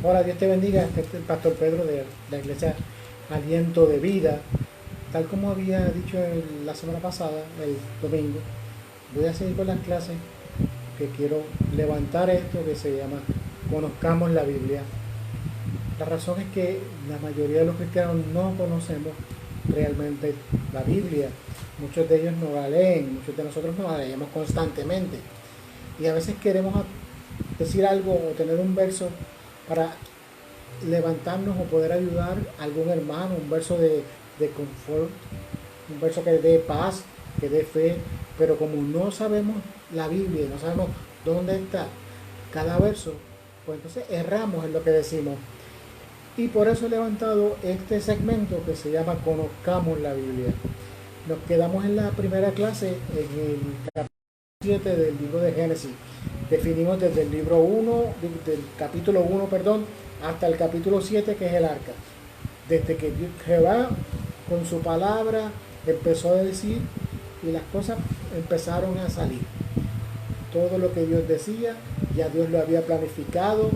Hola, Dios te bendiga. Este es el pastor Pedro de la iglesia Aliento de Vida. Tal como había dicho la semana pasada, el domingo, voy a seguir con las clases que quiero levantar esto que se llama Conozcamos la Biblia. La razón es que la mayoría de los cristianos no conocemos realmente la Biblia. Muchos de ellos no la leen, muchos de nosotros no la leemos constantemente. Y a veces queremos decir algo o tener un verso para levantarnos o poder ayudar a algún hermano, un verso de confort, un verso que dé paz, que dé fe, pero como no sabemos la Biblia, no sabemos dónde está cada verso, pues entonces erramos en lo que decimos. Y por eso he levantado este segmento que se llama Conozcamos la Biblia. Nos quedamos en la primera clase en el capítulo 7 del libro de Génesis. Definimos desde el libro 1, del capítulo 1, perdón, hasta el capítulo 7, que es el arca. Desde que Jehová con su palabra empezó a decir y las cosas empezaron a salir. Todo lo que Dios decía, ya Dios lo había planificado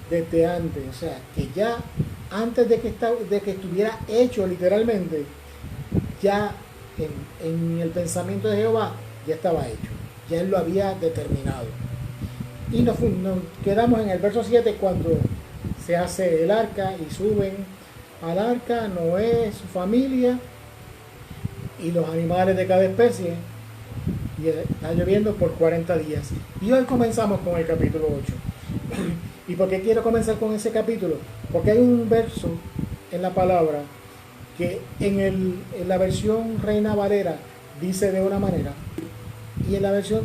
desde antes. O sea, que ya antes de que estuviera hecho literalmente, ya en el pensamiento de Jehová ya estaba hecho. Ya Él lo había determinado. Y nos quedamos en el verso 7 cuando se hace el arca y suben al arca Noé, su familia y los animales de cada especie. Y está lloviendo por 40 días. Y hoy comenzamos con el capítulo 8. ¿Y por qué quiero comenzar con ese capítulo? Porque hay un verso en la palabra que en la versión Reina Valera dice de una manera y en la versión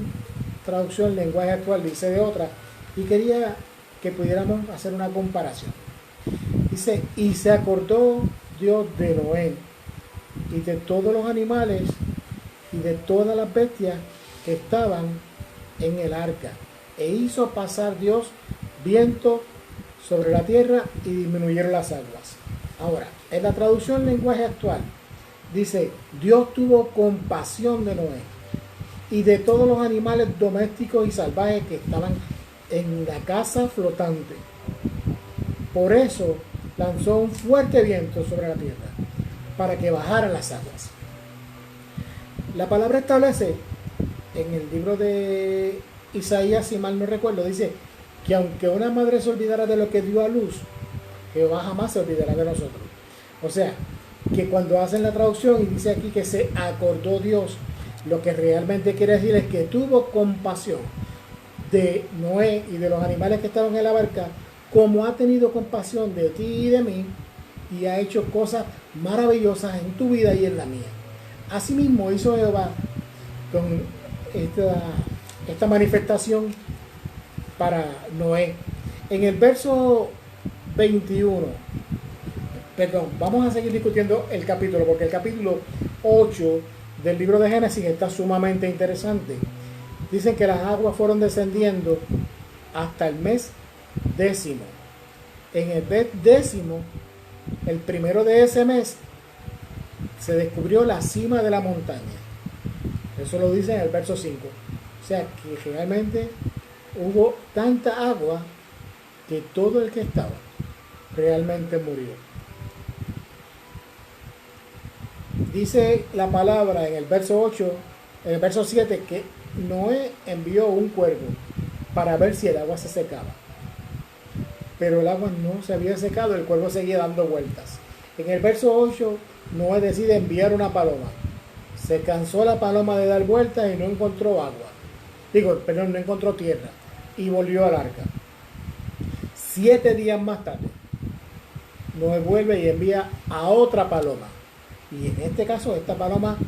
traducción lenguaje actual dice de otra, y quería que pudiéramos hacer una comparación. Dice: y se acordó Dios de Noé y de todos los animales y de todas las bestias que estaban en el arca, e hizo pasar Dios viento sobre la tierra y disminuyeron las aguas. Ahora, en la traducción lenguaje actual dice: Dios tuvo compasión de Noé y de todos los animales domésticos y salvajes que estaban en la casa flotante. Por eso lanzó un fuerte viento sobre la tierra para que bajaran las aguas. La palabra establece en el libro de Isaías, si mal no recuerdo, dice que aunque una madre se olvidara de lo que dio a luz, Jehová jamás se olvidará de nosotros. O sea, que cuando hacen la traducción y dice aquí que se acordó Dios, lo que realmente quiere decir es que tuvo compasión de Noé y de los animales que estaban en la barca, como ha tenido compasión de ti y de mí, y ha hecho cosas maravillosas en tu vida y en la mía. Asimismo hizo Jehová con esta manifestación para Noé. En el verso 21, perdón, vamos a seguir discutiendo el capítulo, porque el capítulo 8 del libro de Génesis está sumamente interesante. Dicen que las aguas fueron descendiendo hasta el mes 10. En el mes 10, el primero de ese mes, se descubrió la cima de la montaña. Eso lo dice en el verso 5. O sea que realmente hubo tanta agua que todo el que estaba realmente murió. Dice la palabra en el verso 8, en el verso 7, que Noé envió un cuervo para ver si el agua se secaba. Pero el agua no se había secado, el cuervo seguía dando vueltas. En el verso 8, Noé decide enviar una paloma. Se cansó la paloma de dar vueltas y no encontró agua. No encontró tierra. Y volvió al arca. 7 días más tarde, Noé vuelve y envía a otra paloma. Y en este caso, esta paloma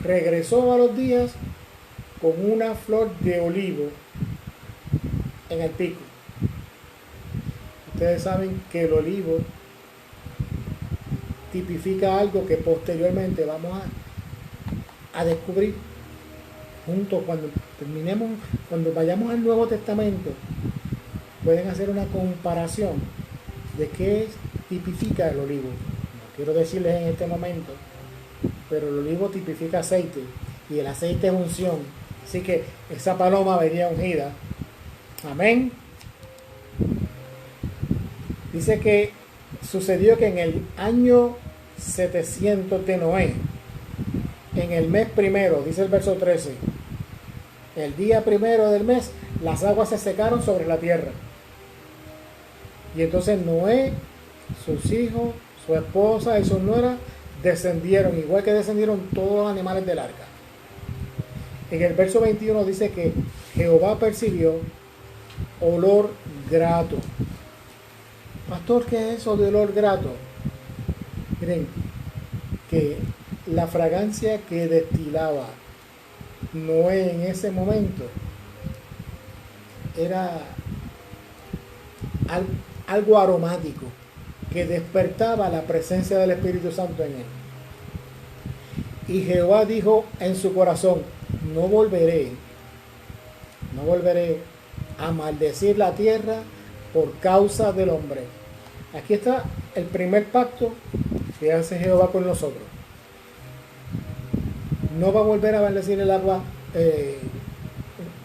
regresó a los días con una flor de olivo en el pico. Ustedes saben que el olivo tipifica algo que posteriormente vamos a descubrir juntos cuando terminemos, cuando vayamos al Nuevo Testamento. Pueden hacer una comparación de qué tipifica el olivo. No quiero decirles en este momento, pero el olivo tipifica aceite y el aceite es unción. Así que esa paloma venía ungida. Amén. Dice que sucedió que en el año 700 de Noé, en el mes primero, dice el verso 13, el día primero del mes, las aguas se secaron sobre la tierra. Y entonces Noé, sus hijos, su esposa y sus nueras descendieron, igual que descendieron todos los animales del arca. En el verso 21 dice que Jehová percibió olor grato. Pastor, ¿qué es eso de olor grato? Miren, que la fragancia que destilaba Noé en ese momento era algo aromático que despertaba la presencia del Espíritu Santo en él. Y Jehová dijo en su corazón: no volveré a maldecir la tierra por causa del hombre. Aquí está el primer pacto que hace Jehová con nosotros. No va a volver a maldecir el agua,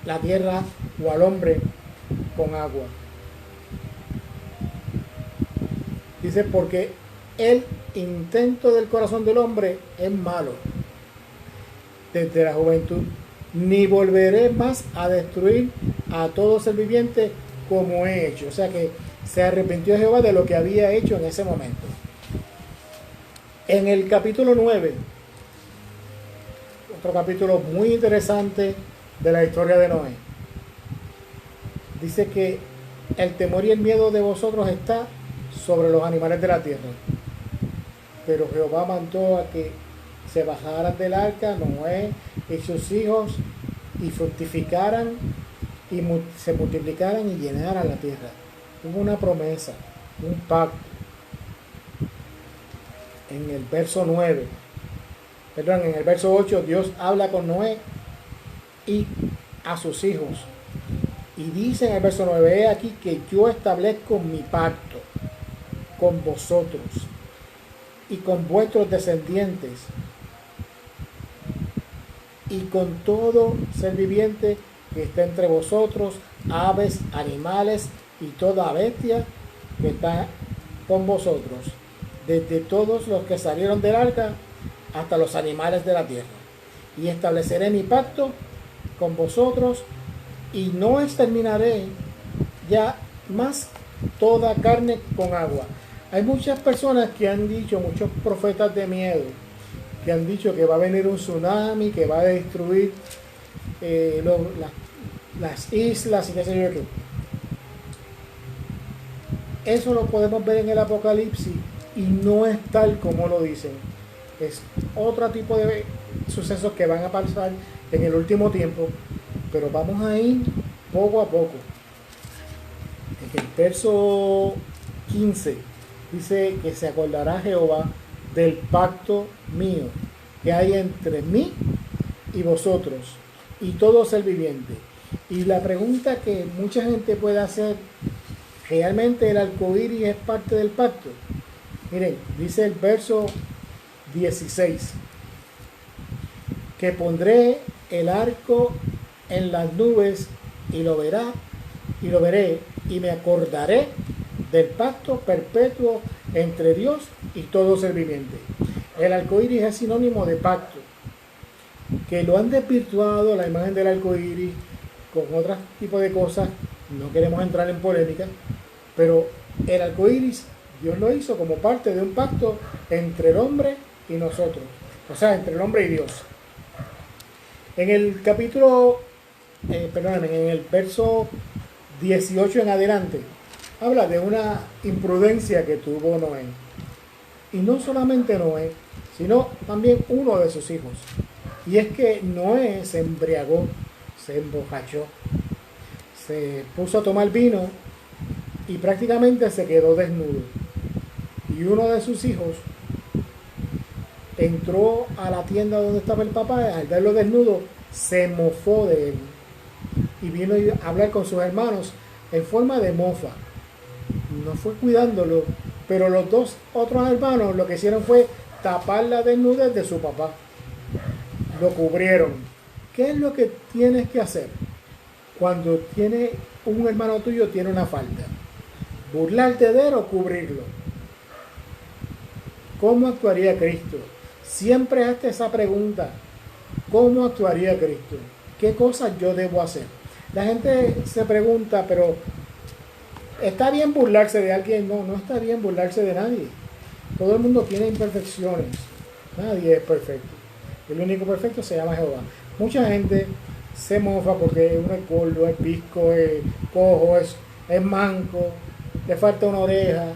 la tierra o al hombre con agua. Dice, porque el intento del corazón del hombre es malo desde la juventud, ni volveré más a destruir a todo ser viviente como he hecho. O sea que se arrepintió Jehová de lo que había hecho en ese momento. En el capítulo 9, otro capítulo muy interesante de la historia de Noé, dice que el temor y el miedo de vosotros está sobre los animales de la tierra. Pero Jehová mandó a que se bajaran del arca Noé y sus hijos y fructificaran y se multiplicaran y llenaran la tierra. Hubo una promesa, un pacto. En el verso 9, en el verso 8, Dios habla con Noé y a sus hijos. Y dice en el verso 9, he aquí que yo establezco mi pacto con vosotros y con vuestros descendientes y con todo ser viviente que está entre vosotros, aves, animales y toda bestia que está con vosotros, desde todos los que salieron del arca hasta los animales de la tierra. Y estableceré mi pacto con vosotros y no exterminaré ya más toda carne con agua. Hay muchas personas que han dicho, muchos profetas de miedo, que han dicho que va a venir un tsunami, que va a destruir las islas y qué sé yo qué. Eso lo podemos ver en el Apocalipsis y no es tal como lo dicen. Es otro tipo de sucesos que van a pasar en el último tiempo, pero vamos a ir poco a poco. En el verso 15 dice que se acordará Jehová del pacto mío que hay entre mí y vosotros y todo ser viviente. Y la pregunta que mucha gente puede hacer, ¿realmente el arco iris es parte del pacto? Miren, dice el verso 16, que pondré el arco en las nubes y lo veré y me acordaré del pacto perpetuo entre Dios y todo ser viviente. El arco iris es sinónimo de pacto, que lo han desvirtuado la imagen del arco iris con otro tipo de cosas. No queremos entrar en polémica, pero el arco iris Dios lo hizo como parte de un pacto entre el hombre y nosotros, o sea, entre el hombre y Dios. En el capítulo, en el verso 18 en adelante, habla de una imprudencia que tuvo Noé. Y no solamente Noé, sino también uno de sus hijos. Y es que Noé se embriagó, se embojachó, se puso a tomar vino y prácticamente se quedó desnudo. Y uno de sus hijos entró a la tienda donde estaba el papá, al verlo desnudo, se mofó de él. Y vino a hablar con sus hermanos en forma de mofa. No fue cuidándolo, pero los dos otros hermanos lo que hicieron fue tapar la desnudez de su papá. Lo cubrieron. ¿Qué es lo que tienes que hacer cuando un hermano tuyo tiene una falta? ¿Burlarte de él o cubrirlo? ¿Cómo actuaría Cristo? Siempre hazte esa pregunta. ¿Cómo actuaría Cristo? ¿Qué cosas yo debo hacer? La gente se pregunta, pero ¿está bien burlarse de alguien? No, no está bien burlarse de nadie. Todo el mundo tiene imperfecciones. Nadie es perfecto. El único perfecto se llama Jehová. Mucha gente se mofa porque uno es gordo, es pisco, es cojo, es manco, le falta una oreja.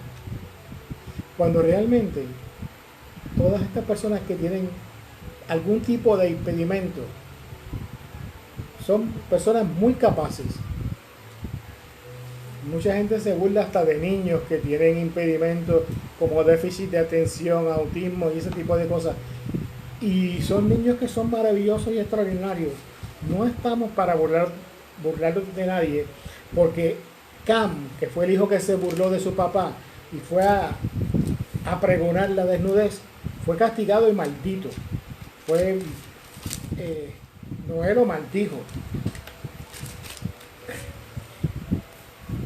Cuando realmente todas estas personas que tienen algún tipo de impedimento son personas muy capaces. Mucha gente se burla hasta de niños que tienen impedimentos como déficit de atención, autismo y ese tipo de cosas. Y son niños que son maravillosos y extraordinarios. No estamos para burlarlos de nadie, porque Cam, que fue el hijo que se burló de su papá y fue a pregonar la desnudez, fue castigado y maldito. Noé lo maldijo.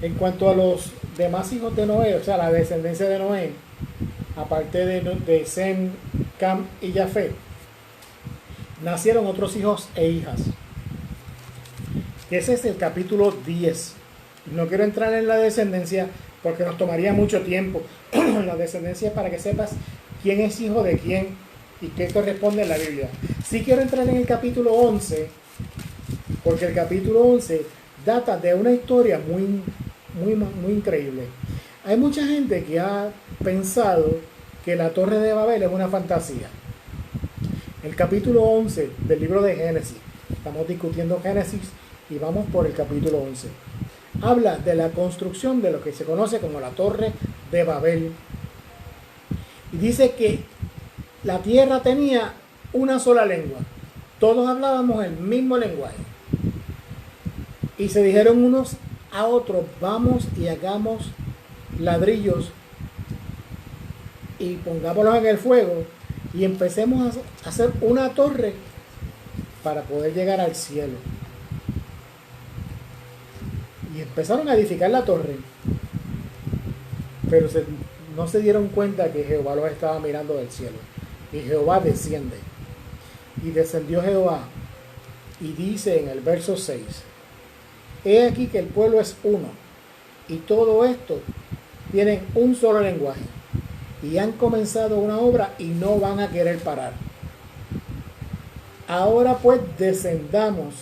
En cuanto a los demás hijos de Noé, o sea, la descendencia de Noé, aparte de Sem, Cam y Jafet, nacieron otros hijos e hijas. Ese es el capítulo 10. No quiero entrar en la descendencia porque nos tomaría mucho tiempo. La descendencia para que sepas quién es hijo de quién y qué corresponde en la Biblia. Sí quiero entrar en el capítulo 11, porque el capítulo 11 data de una historia muy increíble. Hay mucha gente que ha pensado que la Torre de Babel es una fantasía. El capítulo 11 del libro de Génesis, estamos discutiendo Génesis y vamos por el capítulo 11. Habla de la construcción de lo que se conoce como la Torre de Babel. Y dice que la tierra tenía una sola lengua. Todos hablábamos el mismo lenguaje. Y se dijeron unos a otros, vamos y hagamos ladrillos y pongámoslos en el fuego y empecemos a hacer una torre para poder llegar al cielo. Y empezaron a edificar la torre, pero no se dieron cuenta que Jehová los estaba mirando del cielo. Y Jehová desciende. Y descendió Jehová y dice en el verso 6: he aquí que el pueblo es uno, y todo esto tienen un solo lenguaje, y han comenzado una obra y no van a querer parar. Ahora pues descendamos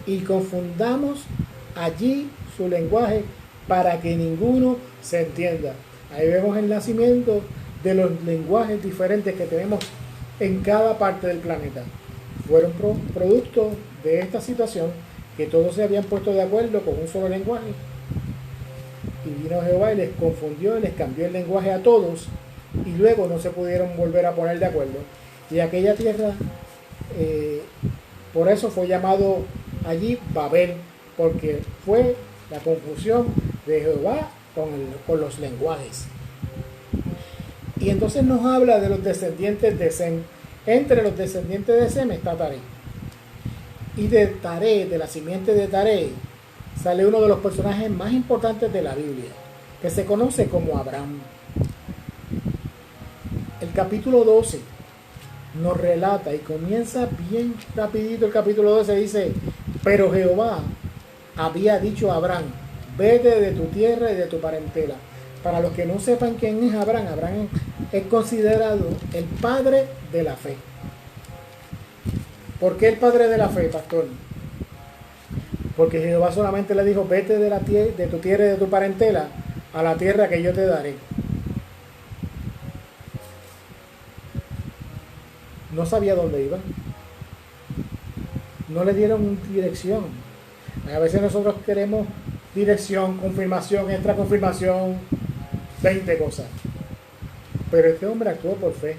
y confundamos allí su lenguaje para que ninguno se entienda. Ahí vemos el nacimiento de los lenguajes diferentes que tenemos en cada parte del planeta. Fueron producto de esta situación, que todos se habían puesto de acuerdo con un solo lenguaje. Y vino Jehová y les confundió y les cambió el lenguaje a todos, y luego no se pudieron volver a poner de acuerdo. Y aquella tierra, por eso fue llamado allí Babel, porque fue la confusión de Jehová con los lenguajes. Y entonces nos habla de los descendientes de Sem. Entre los descendientes de Sem está Taré. Y de Taré, de la simiente de Taré, sale uno de los personajes más importantes de la Biblia, que se conoce como Abraham. El capítulo 12 nos relata, y comienza bien rapidito el capítulo 12, dice: pero Jehová había dicho a Abraham, vete de tu tierra y de tu parentela. Para los que no sepan quién es Abraham, Abraham es considerado el padre de la fe. ¿Por qué el padre de la fe, pastor? Porque Jehová solamente le dijo, vete de tu tierra y de tu parentela a la tierra que yo te daré. No sabía dónde iba. No le dieron dirección. A veces nosotros queremos dirección, confirmación, extra confirmación, 20 cosas. Pero este hombre actuó por fe.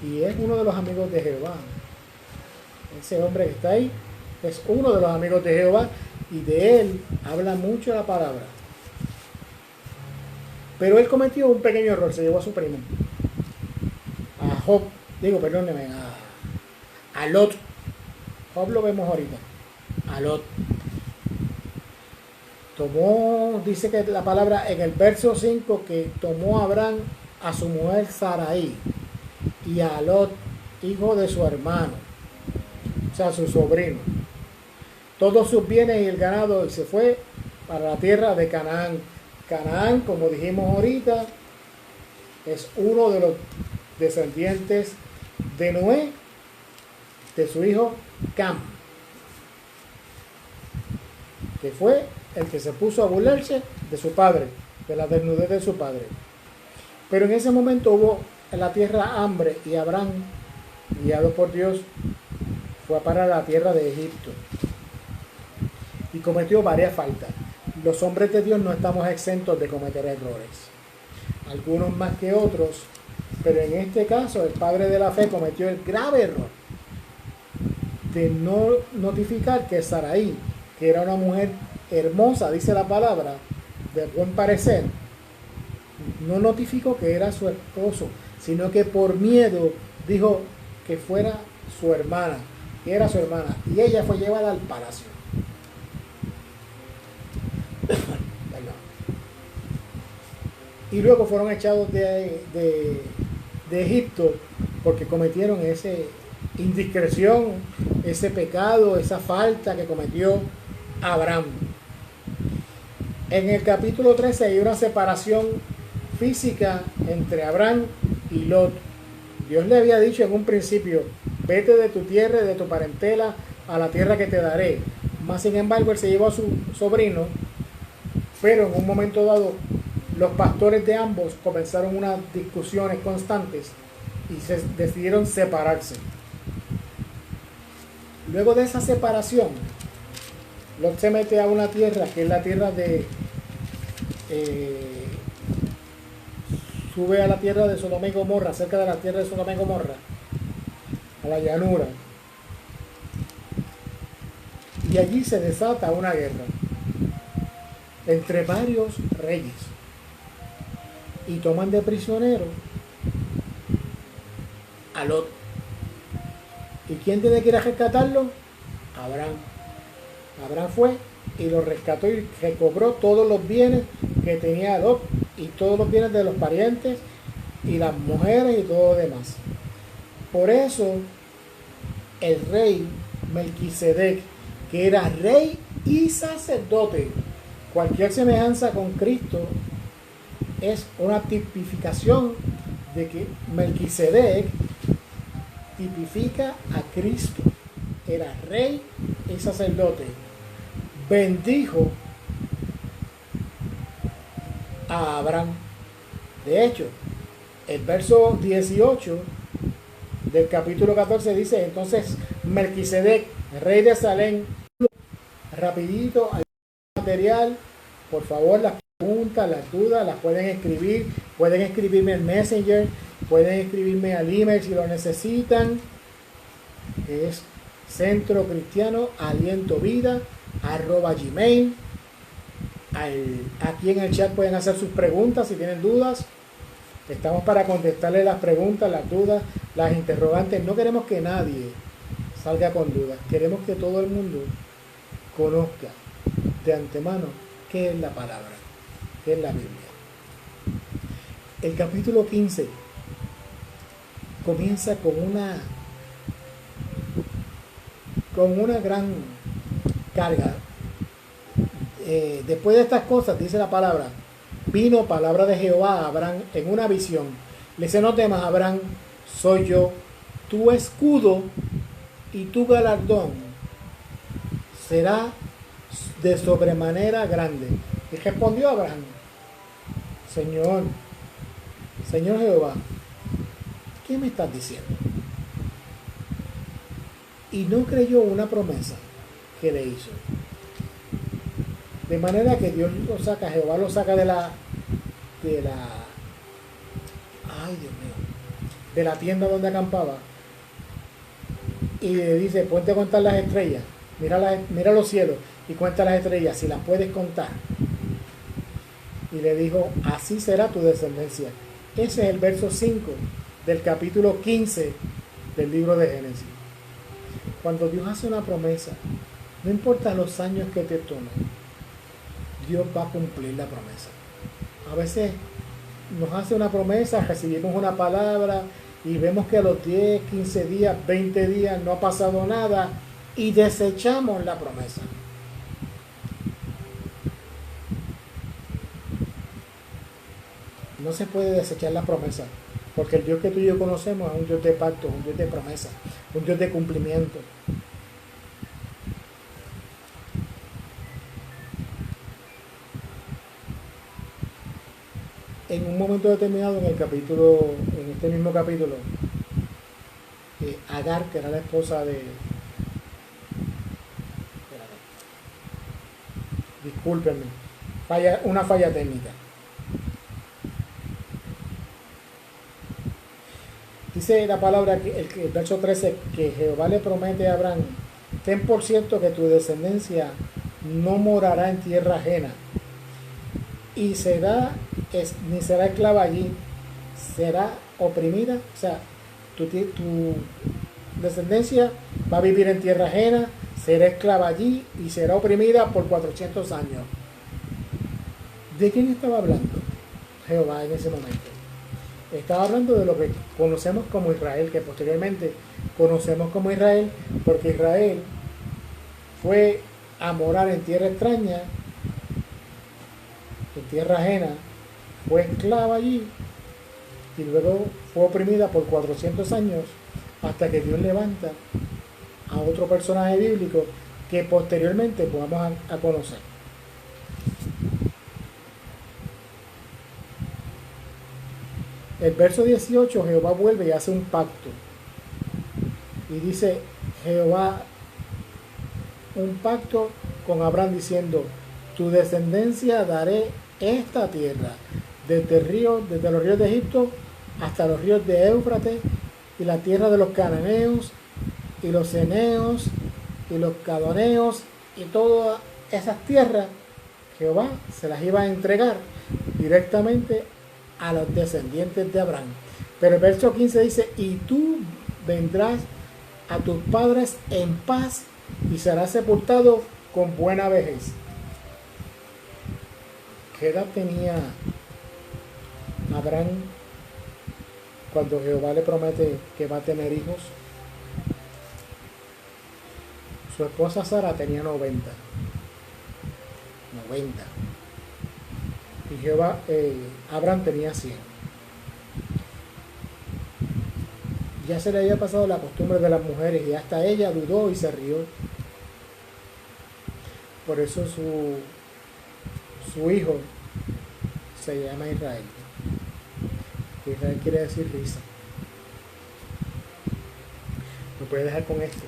Y es uno de los amigos de Jehová. Ese hombre que está ahí es uno de los amigos de Jehová, y de él habla mucho la palabra. Pero él cometió un pequeño error, se llevó a su primo, a Job, perdóneme, a Lot. Job lo vemos ahorita, a Lot. Tomó, dice que la palabra en el verso 5, que tomó Abraham a su mujer Sarai y a Lot, hijo de su hermano, o sea, su sobrino, todos sus bienes y el ganado, y se fue para la tierra de Canaán. Canaán, como dijimos ahorita, es uno de los descendientes de Noé, de su hijo Cam, que fue el que se puso a burlarse de su padre, de la desnudez de su padre. Pero en ese momento hubo en la tierra hambre y Abraham, guiado por Dios, fue a parar a la tierra de Egipto y cometió varias faltas. Los hombres de Dios no estamos exentos de cometer errores, algunos más que otros, pero en este caso el padre de la fe cometió el grave error de no notificar que Sarai, que era una mujer hermosa, dice la palabra, de buen parecer, no notificó que era su esposo, sino que por miedo dijo que fuera su hermana, que era su hermana, y ella fue llevada al palacio. Y luego fueron echados de Egipto porque cometieron esa indiscreción, ese pecado, esa falta que cometió Abraham. En el capítulo 13 hay una separación física entre Abraham y Lot. Dios le había dicho en un principio: vete de tu tierra y de tu parentela a la tierra que te daré. Mas sin embargo él se llevó a su sobrino, pero en un momento dado los pastores de ambos comenzaron unas discusiones constantes y se decidieron separarse. Luego de esa separación, Lot se mete a una tierra que es la tierra de sube a la tierra de Sodoma y Gomorra, cerca de la tierra de Sodoma y Gomorra, a la llanura, y allí se desata una guerra entre varios reyes y toman de prisionero a Lot. ¿Y quién tiene que ir a rescatarlo? Abraham. Abraham fue y lo rescató y recobró todos los bienes que tenía Lot y todos los bienes de los parientes y las mujeres y todo lo demás. Por eso el rey Melquisedec, que era rey y sacerdote, cualquier semejanza con Cristo es una tipificación de que Melquisedec tipifica a Cristo. Era rey y sacerdote. Bendijo a Abraham. De hecho, el verso 18 del capítulo 14 dice: entonces Melquisedec, rey de Salem, rapidito al material, por favor, las preguntas, las dudas, las pueden escribir, pueden escribirme en Messenger, pueden escribirme al email si lo necesitan, es Centro Cristiano Aliento Vida @gmail. Aquí en el chat pueden hacer sus preguntas si tienen dudas. Estamos para contestarles las preguntas, las dudas, las interrogantes. No queremos que nadie salga con dudas, queremos que todo el mundo conozca de antemano qué es la palabra, qué es la Biblia. El capítulo 15 comienza con una gran carga. Después de estas cosas, dice la palabra, vino palabra de Jehová a Abraham en una visión. Le dice: no temas, Abraham, soy yo, tu escudo y tu galardón será de sobremanera grande. Y respondió Abraham: Señor Jehová, ¿qué me estás diciendo? Y no creyó una promesa que le hizo. De manera que Dios lo saca, Jehová lo saca de la de la tienda donde acampaba y le dice: ponte a contar las estrellas, mira los cielos y cuenta las estrellas si las puedes contar. Y le dijo: así será tu descendencia. Ese es el verso 5 del capítulo 15 del libro de Génesis. Cuando Dios hace una promesa, no importa los años que te tomen, Dios va a cumplir la promesa. A veces nos hace una promesa, recibimos una palabra y vemos que a los 10, 15 días, 20 días no ha pasado nada y desechamos la promesa. No se puede desechar la promesa, porque el Dios que tú y yo conocemos es un Dios de pacto, un Dios de promesa, un Dios de cumplimiento. En un momento determinado en este mismo capítulo, Agar, que era la esposa de... Discúlpenme, una falla técnica. Dice la palabra, el verso 13, que Jehová le promete a Abraham: ten por cierto que tu descendencia no morará en tierra ajena, y ni será esclava allí, será oprimida. O sea, tu descendencia va a vivir en tierra ajena, será esclava allí y será oprimida por 400 años. ¿De quién estaba hablando Jehová en ese momento? Estaba hablando de lo que conocemos como Israel, que posteriormente conocemos como Israel, porque Israel fue a morar en tierra extraña, en tierra ajena, fue esclava allí y luego fue oprimida por 400 años hasta que Dios levanta a otro personaje bíblico que posteriormente vamos a conocer. El verso 18, Jehová vuelve y hace un pacto. Y dice Jehová un pacto con Abraham diciendo: tu descendencia daré esta tierra, desde los ríos de Egipto hasta los ríos de Éufrates, y la tierra de los cananeos, y los ceneos, y los cadoneos, y todas esas tierras, Jehová se las iba a entregar directamente a los descendientes de Abraham. Pero el verso 15 dice: y tú vendrás a tus padres en paz y serás sepultado con buena vejez. ¿Qué edad tenía Abraham cuando Jehová le promete que va a tener hijos? Su esposa Sara tenía 90. Y Abraham tenía 100. Ya se le había pasado la costumbre de las mujeres y hasta ella dudó y se rió. Por eso su hijo se llama Israel. Israel quiere decir risa. Me puede dejar con esto,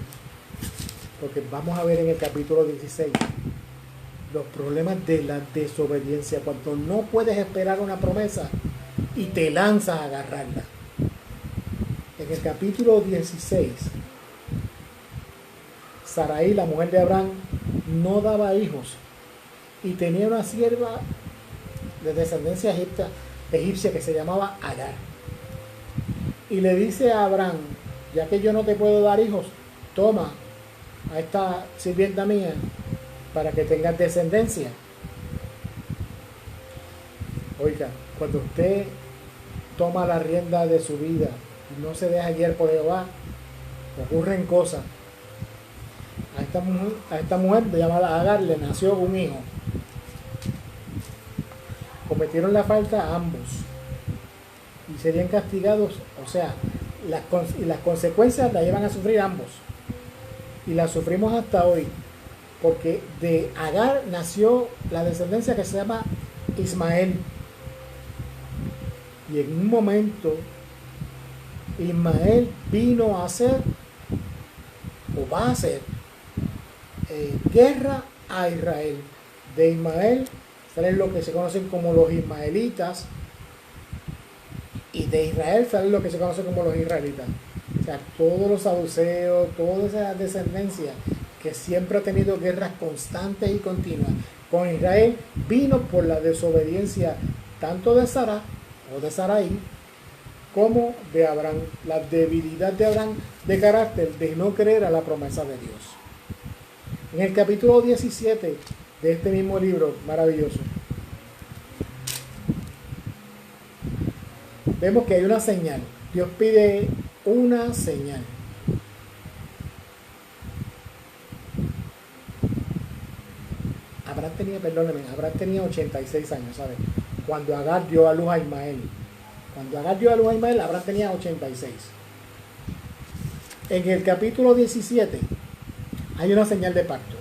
porque vamos a ver en el capítulo 16 los problemas de la desobediencia, cuando no puedes esperar una promesa y te lanzas a agarrarla. En el capítulo 16, Sarai, la mujer de Abraham, no daba hijos y tenía una sierva de descendencia egipcia que se llamaba Agar. Y le dice a Abraham: ya que yo no te puedo dar hijos, toma a esta sirvienta mía para que tengas descendencia. Oiga, cuando usted toma la rienda de su vida y no se deja guiar por Jehová, ocurren cosas. A esta mujer llamada Agar le nació un hijo. Cometieron la falta ambos y serían castigados, o sea, las consecuencias las llevan a sufrir ambos, y las sufrimos hasta hoy, porque de Agar nació la descendencia que se llama Ismael. Y en un momento Ismael vino a hacer, o va a hacer, guerra a Israel. De Ismael salen lo que se conocen como los ismaelitas, y de Israel salen lo que se conoce como los israelitas. O sea, todos los saduceos, toda esa descendencia que siempre ha tenido guerras constantes y continuas con Israel, vino por la desobediencia tanto de Sara o de Sarai como de Abraham, la debilidad de Abraham de carácter de no creer a la promesa de Dios. En el capítulo 17 de este mismo libro maravilloso, vemos que hay una señal. Dios pide una señal. Abraham tenía 86 años, ¿sabes? Cuando Agar dio a luz a Ismael. Abraham tenía 86. En el capítulo 17 hay una señal de pacto.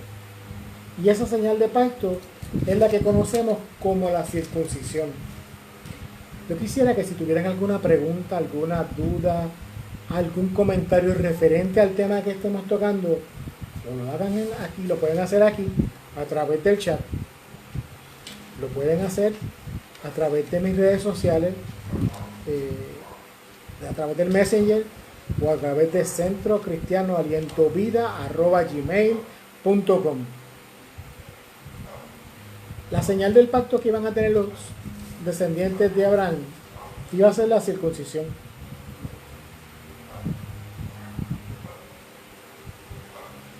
Y esa señal de pacto es la que conocemos como la circuncisión. Yo quisiera que si tuvieran alguna pregunta, alguna duda, algún comentario referente al tema que estamos tocando, lo hagan aquí, lo pueden hacer aquí a través del chat, lo pueden hacer a través de mis redes sociales, a través del Messenger o a través de centrocristianoalientovida@gmail.com. La señal del pacto que iban a tener los descendientes de Abraham iba a ser la circuncisión.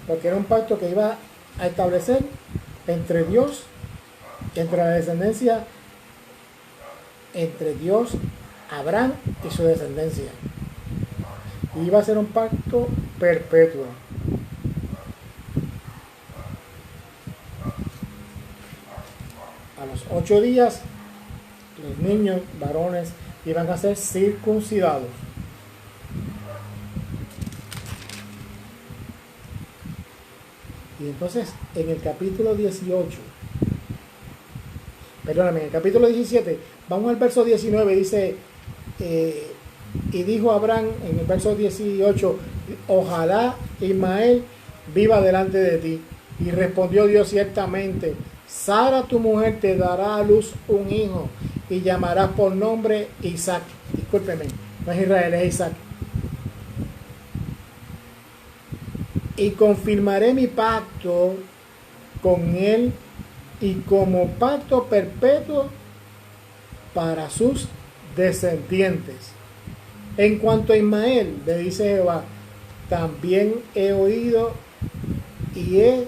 Porque era un pacto que iba a establecer entre Dios, entre la descendencia, entre Dios, Abraham y su descendencia. Y iba a ser un pacto perpetuo. A los 8 días, los niños varones iban a ser circuncidados. Y entonces en el capítulo 17, vamos al verso 19, dice, y dijo Abraham en el verso 18, ojalá Ismael viva delante de ti. Y respondió Dios, ciertamente, Sara tu mujer te dará a luz un hijo y llamarás por nombre Isaac. Discúlpeme, no es Israel, es Isaac. Y confirmaré mi pacto con él y como pacto perpetuo para sus descendientes. En cuanto a Ismael, le dice Jehová, también he oído y he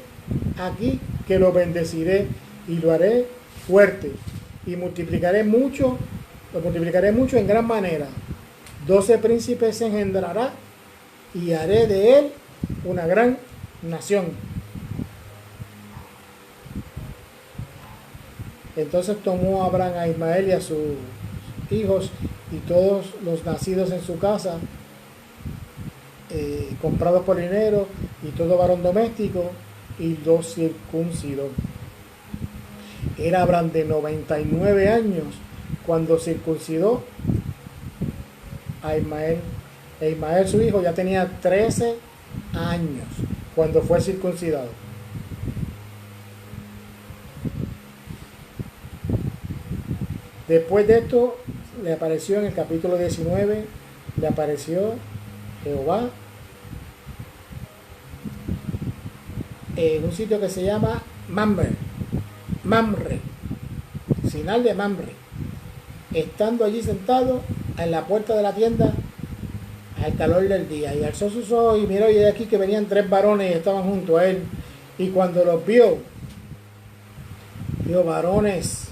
aquí que lo bendeciré y lo haré fuerte y lo multiplicaré mucho en gran manera. 12 príncipes se engendrará y haré de él una gran nación. Entonces tomó Abraham a Ismael y a sus hijos y todos los nacidos en su casa, comprados por dinero, y todo varón doméstico, y los circuncidó. Era Abraham de 99 años cuando circuncidó a Ismael. E Ismael, su hijo, ya tenía 13 años cuando fue circuncidado. Después de esto, le apareció en el capítulo 19, le apareció Jehová en un sitio que se llama Mamre, Sinal de Mamre, estando allí sentado en la puerta de la tienda al calor del día, y alzó sus ojos y miró, y de aquí que venían 3 varones y estaban junto a él, y cuando los vio, varones,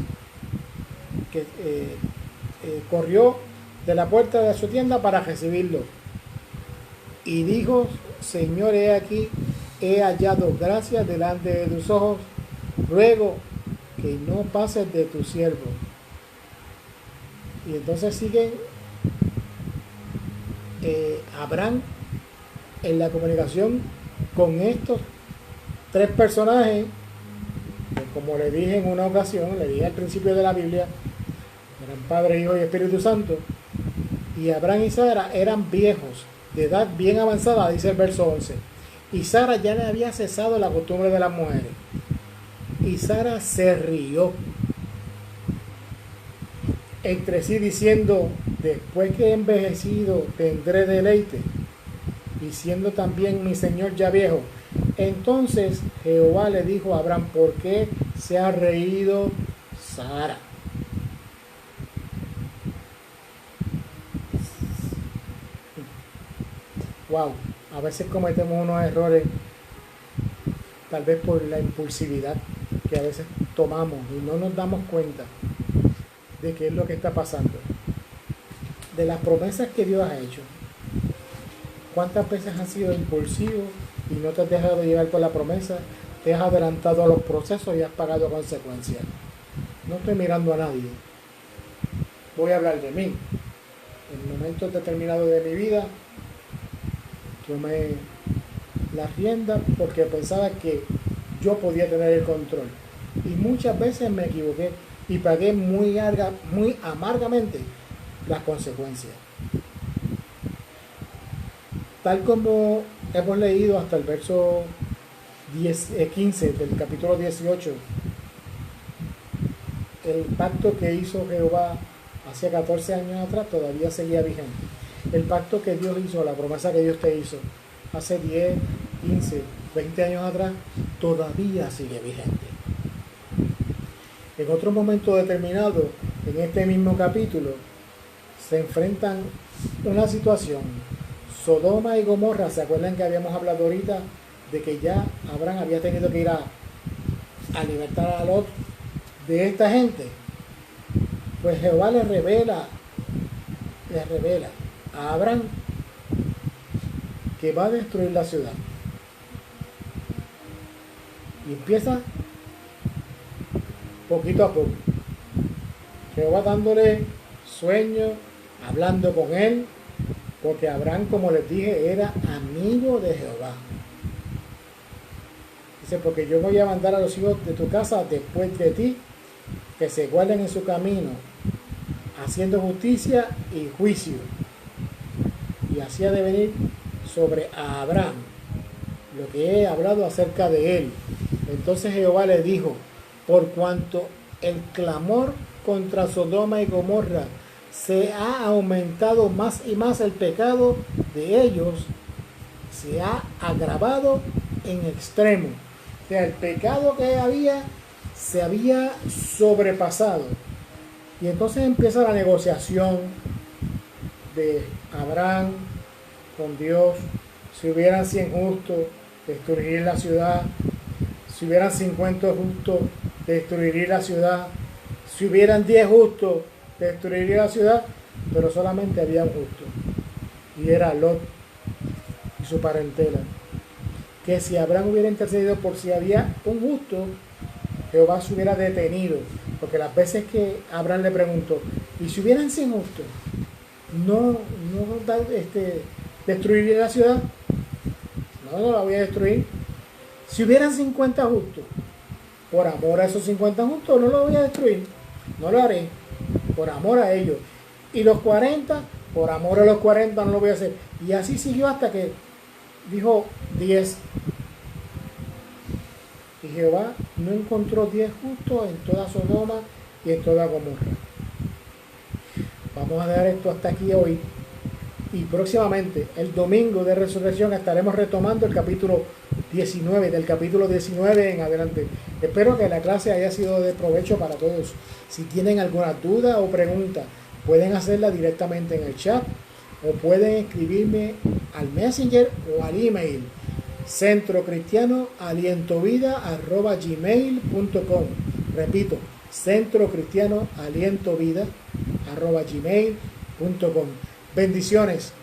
que corrió de la puerta de su tienda para recibirlo, y dijo, Señor, he aquí, he hallado gracia delante de tus ojos, ruego que no pases de tu siervo. Y entonces sigue Abraham en la comunicación con estos 3 personajes, que, como le dije en una ocasión, le dije al principio de la Biblia, eran Padre, Hijo y Espíritu Santo. Y Abraham y Sara eran viejos, de edad bien avanzada, dice el verso 11. Y Sara ya le había cesado la costumbre de las mujeres. Y Sara se rió entre sí diciendo, después que he envejecido tendré deleite, y siendo también mi señor ya viejo. Entonces Jehová le dijo a Abraham, ¿por qué se ha reído Sara? Wow, a veces cometemos unos errores, tal vez por la impulsividad. que a veces tomamos y no nos damos cuenta de qué es lo que está pasando, de las promesas que Dios ha hecho. ¿Cuántas veces has sido impulsivo y no te has dejado llevar por la promesa? Te has adelantado a los procesos y has pagado consecuencias. No estoy mirando a nadie. Voy a hablar de mí. En momentos determinados de mi vida, tomé la rienda porque pensaba que yo podía tener el control. Y muchas veces me equivoqué y pagué muy amargamente las consecuencias. Tal como hemos leído hasta el verso 15 del capítulo 18, el pacto que hizo Jehová hace 14 años atrás todavía seguía vigente. El pacto que Dios hizo, la promesa que Dios te hizo hace 10, 15, 20 años atrás, todavía sigue vigente. En otro momento determinado, en este mismo capítulo, se enfrentan una situación. Sodoma y Gomorra, ¿se acuerdan que habíamos hablado ahorita de que ya Abraham había tenido que ir a libertar a Lot de esta gente? Pues Jehová le revela a Abraham que va a destruir la ciudad. Y empieza poquito a poco. Jehová dándole sueño, hablando con él, porque Abraham, como les dije, era amigo de Jehová. Dice, porque yo voy a mandar a los hijos de tu casa después de ti, que se guarden en su camino, haciendo justicia y juicio. Y hacía de venir sobre Abraham lo que he hablado acerca de él. Entonces Jehová le dijo, por cuanto el clamor contra Sodoma y Gomorra se ha aumentado más y más, el pecado de ellos se ha agravado en extremo. O sea, el pecado que había se había sobrepasado. Y entonces empieza la negociación de Abraham con Dios. Si hubieran 100 justos, destruiría la ciudad. Si hubieran 50 justos, destruiría la ciudad. Si hubieran 10 justos, destruiría la ciudad. Pero solamente había un justo, y era Lot y su parentela. Que si Abraham hubiera intercedido por si había un justo, Jehová se hubiera detenido. Porque las veces que Abraham le preguntó, ¿y si hubieran 100 justos? ¿No destruiría la ciudad? No la voy a destruir. Si hubieran 50 justos, por amor a esos 50 justos, no lo voy a destruir. No lo haré, por amor a ellos. Y los 40, por amor a los 40, no lo voy a hacer. Y así siguió hasta que dijo 10. Y Jehová no encontró 10 justos en toda Sodoma y en toda Gomorra. Vamos a dejar esto hasta aquí hoy. Y próximamente, el domingo de resurrección, estaremos retomando el capítulo 19, del capítulo 19 en adelante. Espero que la clase haya sido de provecho para todos. Si tienen alguna duda o pregunta, pueden hacerla directamente en el chat o pueden escribirme al Messenger o al email centrocristianoalientovida@gmail.com. Repito, centrocristianoalientovida@gmail.com. Bendiciones.